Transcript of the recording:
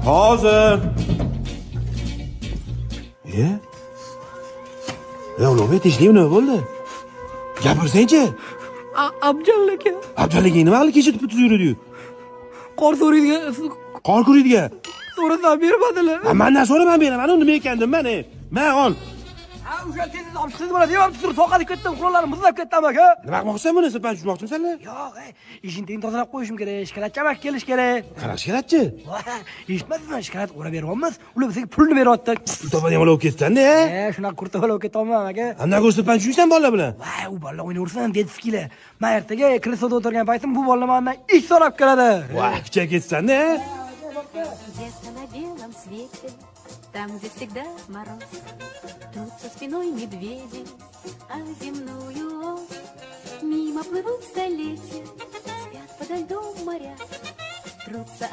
Hozir. Ulug'bek, tinchlikmi, nima bo'ldi? Gapirsang-chi. Abjall aka. Abjalliging nima qilib kecha tuput yurdi-yu? Qor so'raydigan. Qor ko'radigan. So'rasam bermadilar. Mendan so'raman beraman, nima ekandim men? Men ol. O'sha tez olib chiqdi bo'ladi. Yo'q, tur toqadi ketdim, qurollarni muzlab ketdim aka. Nima qilmoqchisan buni? Sirpan tushmoqchimisan senlar? Yo'q, ishini tozalab qo'yishim kerak. Shikolatchamak kelish kerak. Qanaqa shikolatchi? Eshitmadingizmi? Shikolat o'rab beryapmiz. Ular bizga pulni beryapti. To'pani olib ketsan-da. Shunaqa kurta olib ketyapman aka. Andan ko'ra sirpan tushishsan bolalar bilan. Voy, u bolalar o'ynayversin, detskilar. Men ertaga kresloda o'tirgan paytim bu bolalar mendan ish so'rab keladi. Voy, kucha ketsan-da. Где-то на белом свете, там, где всегда мороз, трутся спиной медведи, а земную ось. Мимо плывут столетия, спят подо льдом моря, трутся